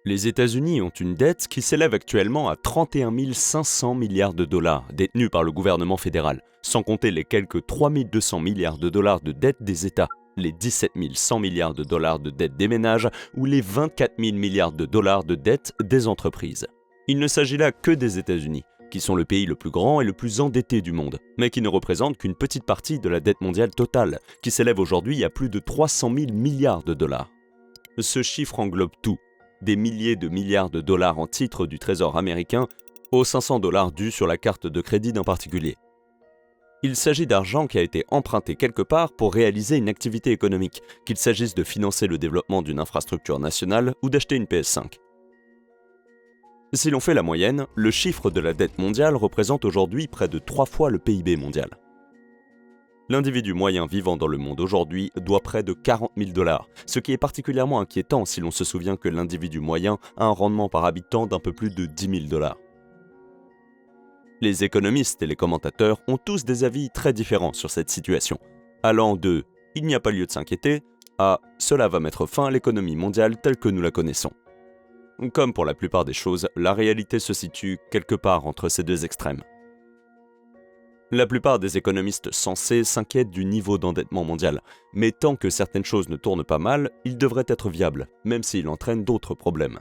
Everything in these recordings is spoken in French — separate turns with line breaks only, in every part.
Les États-Unis ont une dette qui s'élève actuellement à 31 500 milliards de dollars détenus par le gouvernement fédéral, sans compter les quelques 3 200 milliards de dollars de dette des États, les 17 100 milliards de dollars de dette des ménages ou les 24 000 milliards de dollars de dette des entreprises. Il ne s'agit là que des États-Unis, qui sont le pays le plus grand et le plus endetté du monde, mais qui ne représentent qu'une petite partie de la dette mondiale totale, qui s'élève aujourd'hui à plus de 300 000 milliards de dollars. Ce chiffre englobe tout, des milliers de milliards de dollars en titres du Trésor américain aux 500 $ dus sur la carte de crédit d'un particulier. Il s'agit d'argent qui a été emprunté quelque part pour réaliser une activité économique, qu'il s'agisse de financer le développement d'une infrastructure nationale ou d'acheter une PS5. Si l'on fait la moyenne, le chiffre de la dette mondiale représente aujourd'hui près de 3 fois le PIB mondial. L'individu moyen vivant dans le monde aujourd'hui doit près de 40 000 $, ce qui est particulièrement inquiétant si l'on se souvient que l'individu moyen a un rendement par habitant d'un peu plus de 10 000 $. Les économistes et les commentateurs ont tous des avis très différents sur cette situation, allant de « il n'y a pas lieu de s'inquiéter » à « cela va mettre fin à l'économie mondiale telle que nous la connaissons ». Comme pour la plupart des choses, la réalité se situe quelque part entre ces deux extrêmes. La plupart des économistes sensés s'inquiètent du niveau d'endettement mondial, mais tant que certaines choses ne tournent pas mal, il devrait être viable, même s'il entraîne d'autres problèmes.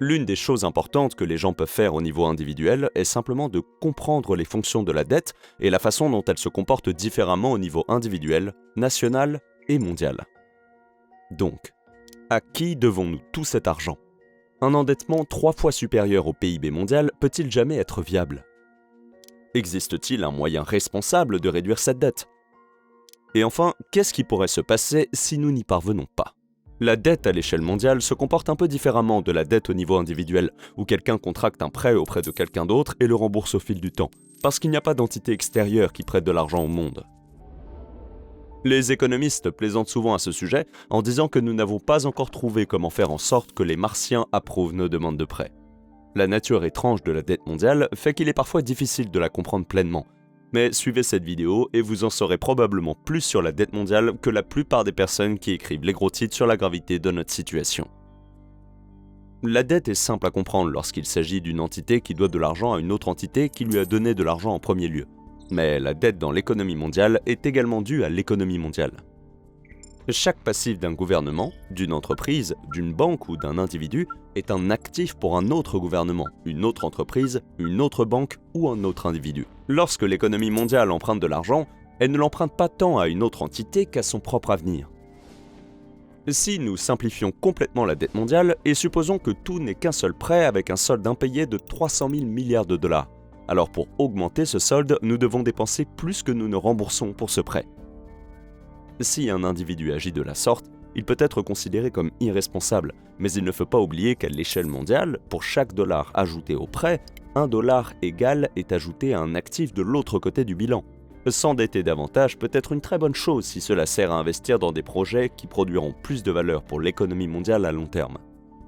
L'une des choses importantes que les gens peuvent faire au niveau individuel est simplement de comprendre les fonctions de la dette et la façon dont elle se comporte différemment au niveau individuel, national et mondial. Donc, à qui devons-nous tout cet argent ? Un endettement 3 fois supérieur au PIB mondial peut-il jamais être viable ? Existe-t-il un moyen responsable de réduire cette dette ? Et enfin, qu'est-ce qui pourrait se passer si nous n'y parvenons pas ? La dette à l'échelle mondiale se comporte un peu différemment de la dette au niveau individuel, où quelqu'un contracte un prêt auprès de quelqu'un d'autre et le rembourse au fil du temps, parce qu'il n'y a pas d'entité extérieure qui prête de l'argent au monde. Les économistes plaisantent souvent à ce sujet en disant que nous n'avons pas encore trouvé comment faire en sorte que les Martiens approuvent nos demandes de prêt. La nature étrange de la dette mondiale fait qu'il est parfois difficile de la comprendre pleinement. Mais suivez cette vidéo et vous en saurez probablement plus sur la dette mondiale que la plupart des personnes qui écrivent les gros titres sur la gravité de notre situation. La dette est simple à comprendre lorsqu'il s'agit d'une entité qui doit de l'argent à une autre entité qui lui a donné de l'argent en premier lieu. Mais la dette dans l'économie mondiale est également due à l'économie mondiale. Chaque passif d'un gouvernement, d'une entreprise, d'une banque ou d'un individu est un actif pour un autre gouvernement, une autre entreprise, une autre banque ou un autre individu. Lorsque l'économie mondiale emprunte de l'argent, elle ne l'emprunte pas tant à une autre entité qu'à son propre avenir. Si nous simplifions complètement la dette mondiale et supposons que tout n'est qu'un seul prêt avec un solde impayé de 300 000 milliards de $, alors pour augmenter ce solde, nous devons dépenser plus que nous ne remboursons pour ce prêt. Si un individu agit de la sorte, il peut être considéré comme irresponsable, mais il ne faut pas oublier qu'à l'échelle mondiale, pour chaque dollar ajouté au prêt, un dollar égal est ajouté à un actif de l'autre côté du bilan. S'endetter davantage peut être une très bonne chose si cela sert à investir dans des projets qui produiront plus de valeur pour l'économie mondiale à long terme.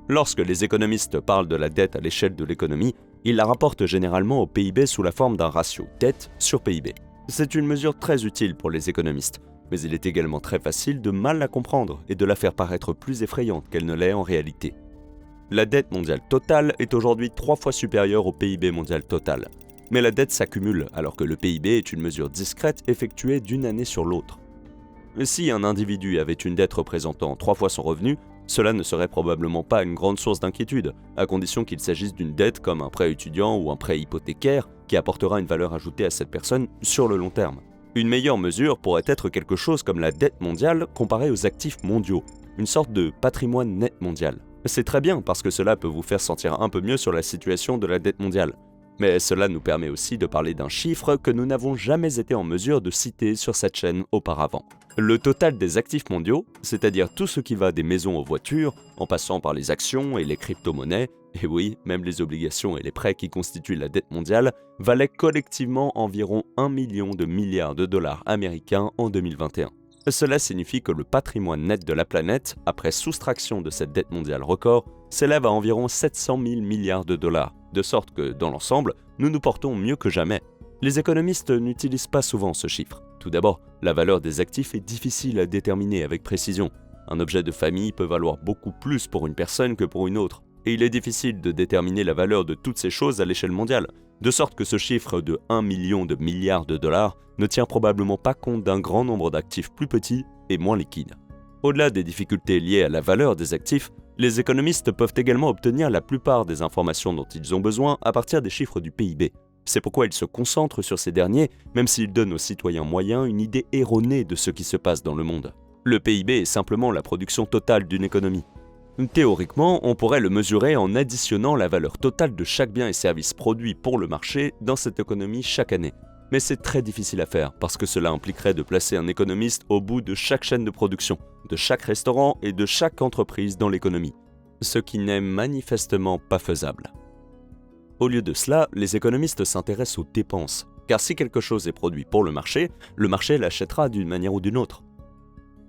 Lorsque les économistes parlent de la dette à l'échelle de l'économie, ils la rapportent généralement au PIB sous la forme d'un ratio dette sur PIB. C'est une mesure très utile pour les économistes, mais il est également très facile de mal la comprendre et de la faire paraître plus effrayante qu'elle ne l'est en réalité. La dette mondiale totale est aujourd'hui 3 fois supérieure au PIB mondial total. Mais la dette s'accumule alors que le PIB est une mesure discrète effectuée d'une année sur l'autre. Si un individu avait une dette représentant 3 fois son revenu, cela ne serait probablement pas une grande source d'inquiétude, à condition qu'il s'agisse d'une dette comme un prêt étudiant ou un prêt hypothécaire qui apportera une valeur ajoutée à cette personne sur le long terme. Une meilleure mesure pourrait être quelque chose comme la dette mondiale comparée aux actifs mondiaux, une sorte de patrimoine net mondial. C'est très bien parce que cela peut vous faire sentir un peu mieux sur la situation de la dette mondiale. Mais cela nous permet aussi de parler d'un chiffre que nous n'avons jamais été en mesure de citer sur cette chaîne auparavant. Le total des actifs mondiaux, c'est-à-dire tout ce qui va des maisons aux voitures, en passant par les actions et les crypto-monnaies, et oui, même les obligations et les prêts qui constituent la dette mondiale, valaient collectivement environ 1 million de milliards de dollars américains en 2021. Cela signifie que le patrimoine net de la planète, après soustraction de cette dette mondiale record, s'élève à environ 700 000 milliards de dollars, de sorte que, dans l'ensemble, nous nous portons mieux que jamais. Les économistes n'utilisent pas souvent ce chiffre. Tout d'abord, la valeur des actifs est difficile à déterminer avec précision. Un objet de famille peut valoir beaucoup plus pour une personne que pour une autre, et il est difficile de déterminer la valeur de toutes ces choses à l'échelle mondiale, de sorte que ce chiffre de 1 million de milliards de dollars ne tient probablement pas compte d'un grand nombre d'actifs plus petits et moins liquides. Au-delà des difficultés liées à la valeur des actifs, les économistes peuvent également obtenir la plupart des informations dont ils ont besoin à partir des chiffres du PIB. C'est pourquoi ils se concentrent sur ces derniers, même s'ils donnent aux citoyens moyens une idée erronée de ce qui se passe dans le monde. Le PIB est simplement la production totale d'une économie. Théoriquement, on pourrait le mesurer en additionnant la valeur totale de chaque bien et service produit pour le marché dans cette économie chaque année. Mais c'est très difficile à faire parce que cela impliquerait de placer un économiste au bout de chaque chaîne de production, de chaque restaurant et de chaque entreprise dans l'économie, ce qui n'est manifestement pas faisable. Au lieu de cela, les économistes s'intéressent aux dépenses, car si quelque chose est produit pour le marché l'achètera d'une manière ou d'une autre.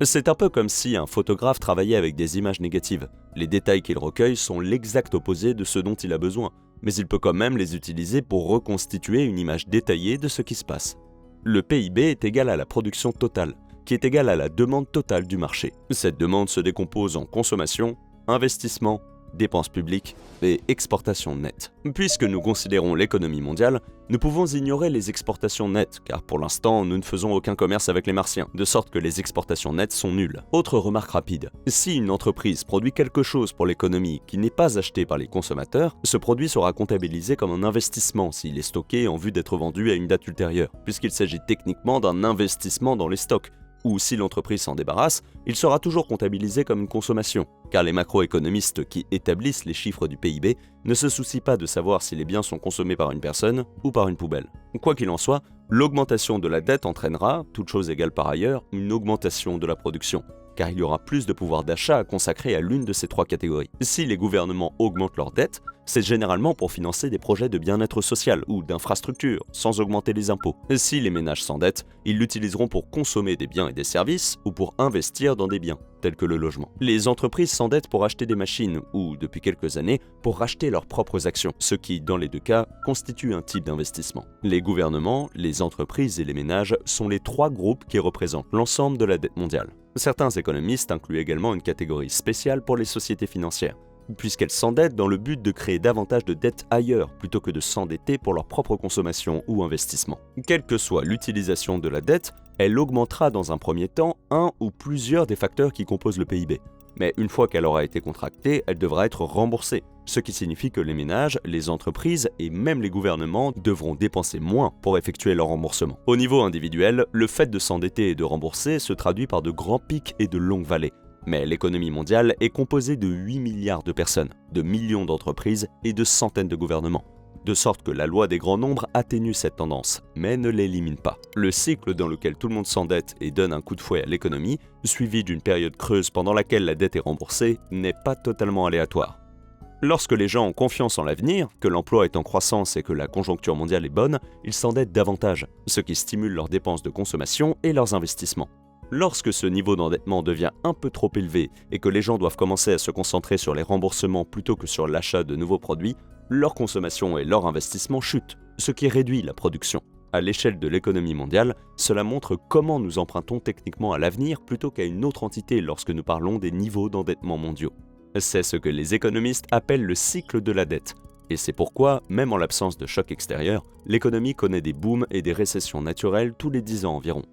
C'est un peu comme si un photographe travaillait avec des images négatives. Les détails qu'il recueille sont l'exact opposé de ce dont il a besoin, mais il peut quand même les utiliser pour reconstituer une image détaillée de ce qui se passe. Le PIB est égal à la production totale, qui est égale à la demande totale du marché. Cette demande se décompose en consommation, investissement, dépenses publiques et exportations nettes. Puisque nous considérons l'économie mondiale, nous pouvons ignorer les exportations nettes, car pour l'instant, nous ne faisons aucun commerce avec les Martiens, de sorte que les exportations nettes sont nulles. Autre remarque rapide, si une entreprise produit quelque chose pour l'économie qui n'est pas acheté par les consommateurs, ce produit sera comptabilisé comme un investissement s'il est stocké en vue d'être vendu à une date ultérieure, puisqu'il s'agit techniquement d'un investissement dans les stocks. Ou si l'entreprise s'en débarrasse, il sera toujours comptabilisé comme une consommation, car les macroéconomistes qui établissent les chiffres du PIB ne se soucient pas de savoir si les biens sont consommés par une personne ou par une poubelle. Quoi qu'il en soit, l'augmentation de la dette entraînera, toute chose égale par ailleurs, une augmentation de la production, car il y aura plus de pouvoir d'achat à consacrer à l'une de ces trois catégories. Si les gouvernements augmentent leur dette, c'est généralement pour financer des projets de bien-être social ou d'infrastructure, sans augmenter les impôts. Si les ménages s'endettent, ils l'utiliseront pour consommer des biens et des services ou pour investir dans des biens, tels que le logement. Les entreprises s'endettent pour acheter des machines ou, depuis quelques années, pour racheter leurs propres actions, ce qui, dans les deux cas, constitue un type d'investissement. Les gouvernements, les entreprises et les ménages sont les trois groupes qui représentent l'ensemble de la dette mondiale. Certains économistes incluent également une catégorie spéciale pour les sociétés financières, puisqu'elles s'endettent dans le but de créer davantage de dettes ailleurs plutôt que de s'endetter pour leur propre consommation ou investissement. Quelle que soit l'utilisation de la dette, elle augmentera dans un premier temps un ou plusieurs des facteurs qui composent le PIB. Mais une fois qu'elle aura été contractée, elle devra être remboursée, ce qui signifie que les ménages, les entreprises et même les gouvernements devront dépenser moins pour effectuer leur remboursement. Au niveau individuel, le fait de s'endetter et de rembourser se traduit par de grands pics et de longues vallées. Mais l'économie mondiale est composée de 8 milliards de personnes, de millions d'entreprises et de centaines de gouvernements. De sorte que la loi des grands nombres atténue cette tendance, mais ne l'élimine pas. Le cycle dans lequel tout le monde s'endette et donne un coup de fouet à l'économie, suivi d'une période creuse pendant laquelle la dette est remboursée, n'est pas totalement aléatoire. Lorsque les gens ont confiance en l'avenir, que l'emploi est en croissance et que la conjoncture mondiale est bonne, ils s'endettent davantage, ce qui stimule leurs dépenses de consommation et leurs investissements. Lorsque ce niveau d'endettement devient un peu trop élevé et que les gens doivent commencer à se concentrer sur les remboursements plutôt que sur l'achat de nouveaux produits, leur consommation et leur investissement chutent, ce qui réduit la production. À l'échelle de l'économie mondiale, cela montre comment nous empruntons techniquement à l'avenir plutôt qu'à une autre entité lorsque nous parlons des niveaux d'endettement mondiaux. C'est ce que les économistes appellent le cycle de la dette. Et c'est pourquoi, même en l'absence de choc extérieur, l'économie connaît des booms et des récessions naturelles tous les 10 ans environ.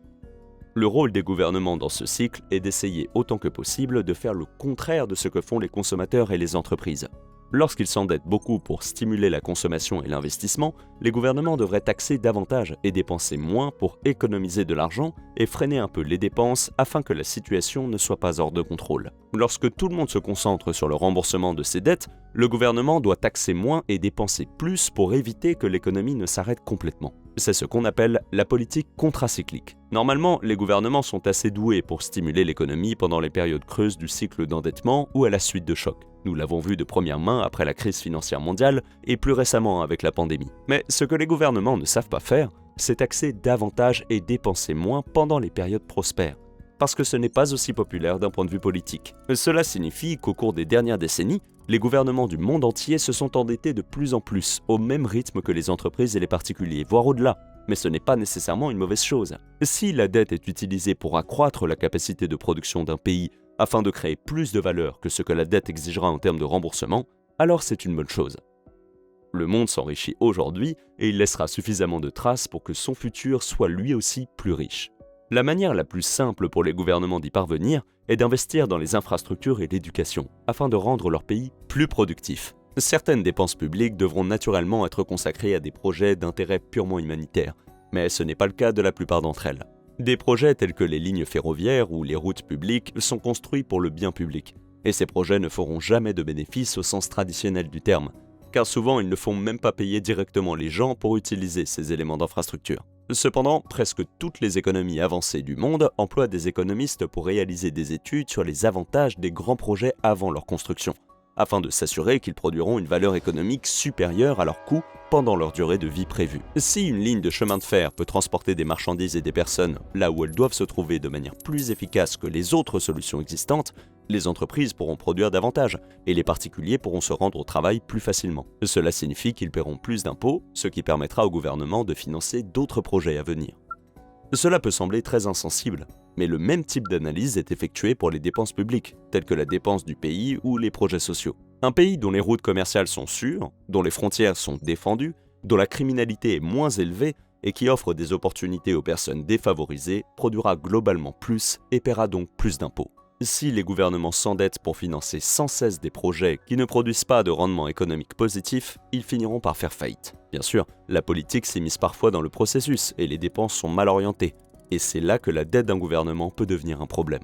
Le rôle des gouvernements dans ce cycle est d'essayer autant que possible de faire le contraire de ce que font les consommateurs et les entreprises. Lorsqu'ils s'endettent beaucoup pour stimuler la consommation et l'investissement, les gouvernements devraient taxer davantage et dépenser moins pour économiser de l'argent et freiner un peu les dépenses afin que la situation ne soit pas hors de contrôle. Lorsque tout le monde se concentre sur le remboursement de ses dettes, le gouvernement doit taxer moins et dépenser plus pour éviter que l'économie ne s'arrête complètement. C'est ce qu'on appelle la politique contracyclique. Normalement, les gouvernements sont assez doués pour stimuler l'économie pendant les périodes creuses du cycle d'endettement ou à la suite de chocs. Nous l'avons vu de première main après la crise financière mondiale et plus récemment avec la pandémie. Mais ce que les gouvernements ne savent pas faire, c'est taxer davantage et dépenser moins pendant les périodes prospères, parce que ce n'est pas aussi populaire d'un point de vue politique. Cela signifie qu'au cours des dernières décennies, les gouvernements du monde entier se sont endettés de plus en plus, au même rythme que les entreprises et les particuliers, voire au-delà. Mais ce n'est pas nécessairement une mauvaise chose. Si la dette est utilisée pour accroître la capacité de production d'un pays afin de créer plus de valeur que ce que la dette exigera en termes de remboursement, alors c'est une bonne chose. Le monde s'enrichit aujourd'hui et il laissera suffisamment de traces pour que son futur soit lui aussi plus riche. La manière la plus simple pour les gouvernements d'y parvenir est d'investir dans les infrastructures et l'éducation, afin de rendre leur pays plus productif. Certaines dépenses publiques devront naturellement être consacrées à des projets d'intérêt purement humanitaire, mais ce n'est pas le cas de la plupart d'entre elles. Des projets tels que les lignes ferroviaires ou les routes publiques sont construits pour le bien public, et ces projets ne feront jamais de bénéfice au sens traditionnel du terme, car souvent ils ne font même pas payer directement les gens pour utiliser ces éléments d'infrastructure. Cependant, presque toutes les économies avancées du monde emploient des économistes pour réaliser des études sur les avantages des grands projets avant leur construction, afin de s'assurer qu'ils produiront une valeur économique supérieure à leur coût pendant leur durée de vie prévue. Si une ligne de chemin de fer peut transporter des marchandises et des personnes là où elles doivent se trouver de manière plus efficace que les autres solutions existantes, les entreprises pourront produire davantage et les particuliers pourront se rendre au travail plus facilement. Cela signifie qu'ils paieront plus d'impôts, ce qui permettra au gouvernement de financer d'autres projets à venir. Cela peut sembler très insensible, mais le même type d'analyse est effectué pour les dépenses publiques, telles que la dépense du pays ou les projets sociaux. Un pays dont les routes commerciales sont sûres, dont les frontières sont défendues, dont la criminalité est moins élevée et qui offre des opportunités aux personnes défavorisées, produira globalement plus et paiera donc plus d'impôts. Si les gouvernements s'endettent pour financer sans cesse des projets qui ne produisent pas de rendement économique positif, ils finiront par faire faillite. Bien sûr, la politique s'immisce parfois dans le processus et les dépenses sont mal orientées, et c'est là que la dette d'un gouvernement peut devenir un problème.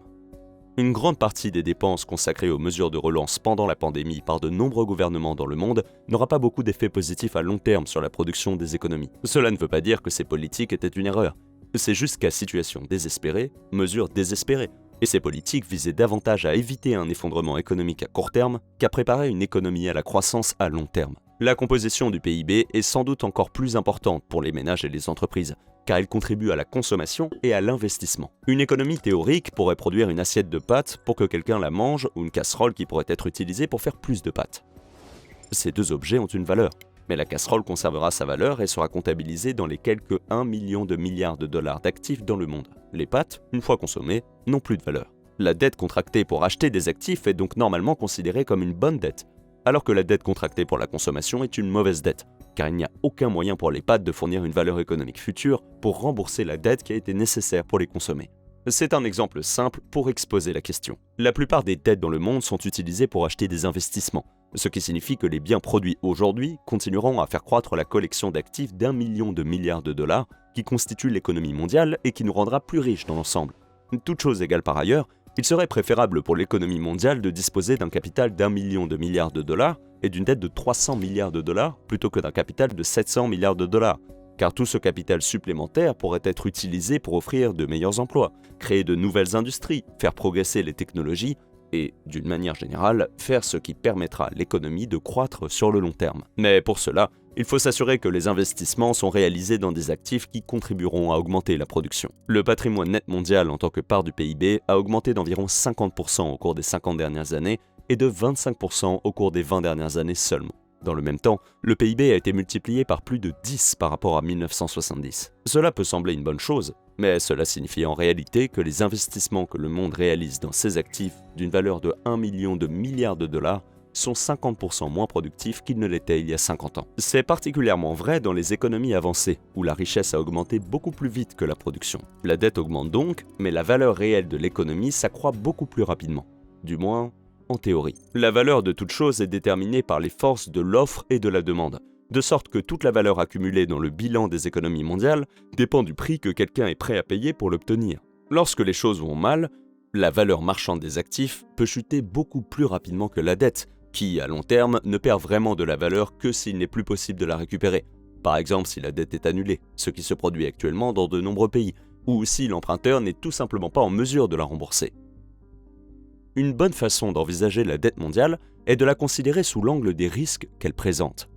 Une grande partie des dépenses consacrées aux mesures de relance pendant la pandémie par de nombreux gouvernements dans le monde n'aura pas beaucoup d'effets positifs à long terme sur la production des économies. Cela ne veut pas dire que ces politiques étaient une erreur. C'est juste qu'à situation désespérée, mesures désespérées. Et ces politiques visaient davantage à éviter un effondrement économique à court terme qu'à préparer une économie à la croissance à long terme. La composition du PIB est sans doute encore plus importante pour les ménages et les entreprises, car elle contribue à la consommation et à l'investissement. Une économie théorique pourrait produire une assiette de pâtes pour que quelqu'un la mange ou une casserole qui pourrait être utilisée pour faire plus de pâtes. Ces deux objets ont une valeur, mais la casserole conservera sa valeur et sera comptabilisée dans les quelques 1 million de milliards de dollars d'actifs dans le monde. Les pâtes, une fois consommées, n'ont plus de valeur. La dette contractée pour acheter des actifs est donc normalement considérée comme une bonne dette, alors que la dette contractée pour la consommation est une mauvaise dette, car il n'y a aucun moyen pour les pâtes de fournir une valeur économique future pour rembourser la dette qui a été nécessaire pour les consommer. C'est un exemple simple pour exposer la question. La plupart des dettes dans le monde sont utilisées pour acheter des investissements, ce qui signifie que les biens produits aujourd'hui continueront à faire croître la collection d'actifs d'1 million de milliards de dollars qui constitue l'économie mondiale et qui nous rendra plus riches dans l'ensemble. Toute chose égale par ailleurs, il serait préférable pour l'économie mondiale de disposer d'un capital d'1 million de milliards de dollars et d'une dette de 300 milliards de dollars plutôt que d'un capital de 700 milliards de dollars, car tout ce capital supplémentaire pourrait être utilisé pour offrir de meilleurs emplois, créer de nouvelles industries, faire progresser les technologies et, d'une manière générale, faire ce qui permettra à l'économie de croître sur le long terme. Mais pour cela, il faut s'assurer que les investissements sont réalisés dans des actifs qui contribueront à augmenter la production. Le patrimoine net mondial en tant que part du PIB a augmenté d'environ 50% au cours des 50 dernières années et de 25% au cours des 20 dernières années seulement. Dans le même temps, le PIB a été multiplié par plus de 10 par rapport à 1970. Cela peut sembler une bonne chose, mais cela signifie en réalité que les investissements que le monde réalise dans ses actifs d'une valeur de 1 million de milliards de dollars sont 50% moins productifs qu'ils ne l'étaient il y a 50 ans. C'est particulièrement vrai dans les économies avancées, où la richesse a augmenté beaucoup plus vite que la production. La dette augmente donc, mais la valeur réelle de l'économie s'accroît beaucoup plus rapidement. Du moins, en théorie. La valeur de toute chose est déterminée par les forces de l'offre et de la demande, de sorte que toute la valeur accumulée dans le bilan des économies mondiales dépend du prix que quelqu'un est prêt à payer pour l'obtenir. Lorsque les choses vont mal, la valeur marchande des actifs peut chuter beaucoup plus rapidement que la dette, qui, à long terme, ne perd vraiment de la valeur que s'il n'est plus possible de la récupérer. Par exemple, si la dette est annulée, ce qui se produit actuellement dans de nombreux pays, ou si l'emprunteur n'est tout simplement pas en mesure de la rembourser. Une bonne façon d'envisager la dette mondiale est de la considérer sous l'angle des risques qu'elle présente.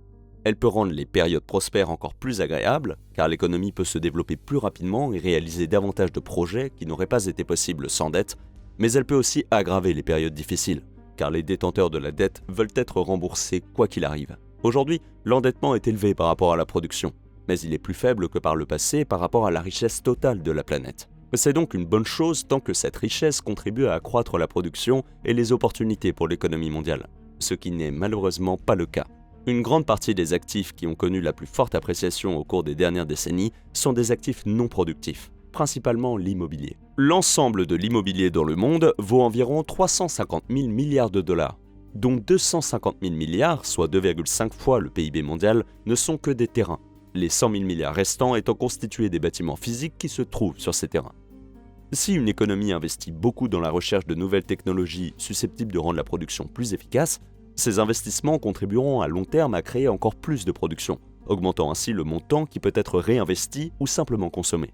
Elle peut rendre les périodes prospères encore plus agréables, car l'économie peut se développer plus rapidement et réaliser davantage de projets qui n'auraient pas été possibles sans dette, mais elle peut aussi aggraver les périodes difficiles, car les détenteurs de la dette veulent être remboursés quoi qu'il arrive. Aujourd'hui, l'endettement est élevé par rapport à la production, mais il est plus faible que par le passé par rapport à la richesse totale de la planète. C'est donc une bonne chose tant que cette richesse contribue à accroître la production et les opportunités pour l'économie mondiale, ce qui n'est malheureusement pas le cas. Une grande partie des actifs qui ont connu la plus forte appréciation au cours des dernières décennies sont des actifs non productifs, principalement l'immobilier. L'ensemble de l'immobilier dans le monde vaut environ 350 000 milliards de dollars, dont 250 000 milliards, soit 2,5 fois le PIB mondial, ne sont que des terrains, les 100 000 milliards restants étant constitués des bâtiments physiques qui se trouvent sur ces terrains. Si une économie investit beaucoup dans la recherche de nouvelles technologies susceptibles de rendre la production plus efficace, ces investissements contribueront à long terme à créer encore plus de production, augmentant ainsi le montant qui peut être réinvesti ou simplement consommé.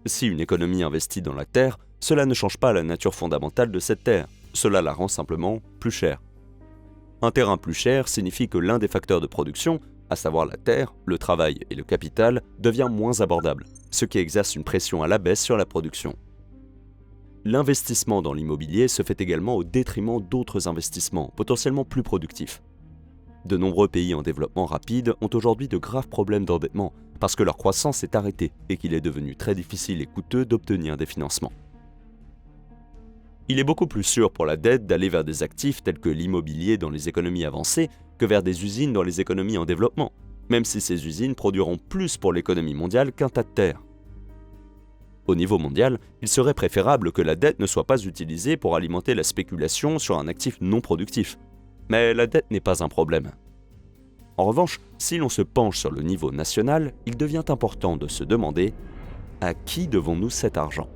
Si une économie investit dans la terre, cela ne change pas la nature fondamentale de cette terre, cela la rend simplement plus chère. Un terrain plus cher signifie que l'un des facteurs de production, à savoir la terre, le travail et le capital, devient moins abordable, ce qui exerce une pression à la baisse sur la production. L'investissement dans l'immobilier se fait également au détriment d'autres investissements, potentiellement plus productifs. De nombreux pays en développement rapide ont aujourd'hui de graves problèmes d'endettement, parce que leur croissance est arrêtée et qu'il est devenu très difficile et coûteux d'obtenir des financements. Il est beaucoup plus sûr pour la dette d'aller vers des actifs tels que l'immobilier dans les économies avancées que vers des usines dans les économies en développement, même si ces usines produiront plus pour l'économie mondiale qu'un tas de terre. Au niveau mondial, il serait préférable que la dette ne soit pas utilisée pour alimenter la spéculation sur un actif non productif. Mais la dette n'est pas un problème. En revanche, si l'on se penche sur le niveau national, il devient important de se demander à qui devons-nous cet argent ?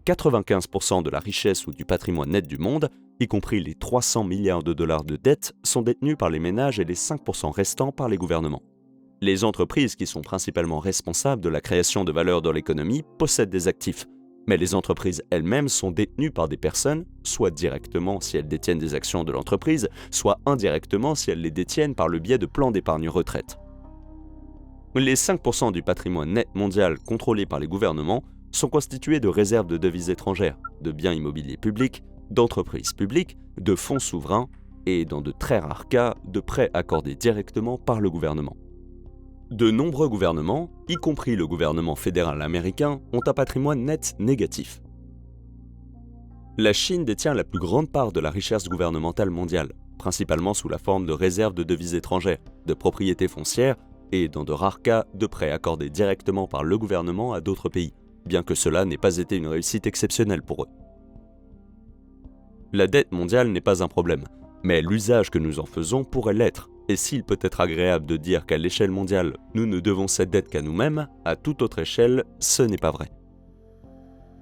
95% de la richesse ou du patrimoine net du monde, y compris les 300 milliards de dollars de dettes, sont détenus par les ménages et les 5% restants par les gouvernements. Les entreprises qui sont principalement responsables de la création de valeur dans l'économie possèdent des actifs, mais les entreprises elles-mêmes sont détenues par des personnes, soit directement si elles détiennent des actions de l'entreprise, soit indirectement si elles les détiennent par le biais de plans d'épargne retraite. Les 5% du patrimoine net mondial contrôlé par les gouvernements sont constitués de réserves de devises étrangères, de biens immobiliers publics, d'entreprises publiques, de fonds souverains et, dans de très rares cas, de prêts accordés directement par le gouvernement. De nombreux gouvernements, y compris le gouvernement fédéral américain, ont un patrimoine net négatif. La Chine détient la plus grande part de la richesse gouvernementale mondiale, principalement sous la forme de réserves de devises étrangères, de propriétés foncières et, dans de rares cas, de prêts accordés directement par le gouvernement à d'autres pays, bien que cela n'ait pas été une réussite exceptionnelle pour eux. La dette mondiale n'est pas un problème, mais l'usage que nous en faisons pourrait l'être. Et s'il peut être agréable de dire qu'à l'échelle mondiale, nous ne devons cette dette qu'à nous-mêmes, à toute autre échelle, ce n'est pas vrai.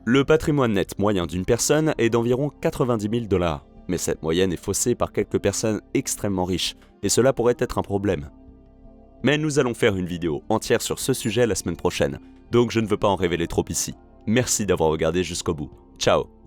Le patrimoine net moyen d'une personne est d'environ 90 000 $, mais cette moyenne est faussée par quelques personnes extrêmement riches, et cela pourrait être un problème. Mais nous allons faire une vidéo entière sur ce sujet la semaine prochaine, donc je ne veux pas en révéler trop ici. Merci d'avoir regardé jusqu'au bout. Ciao!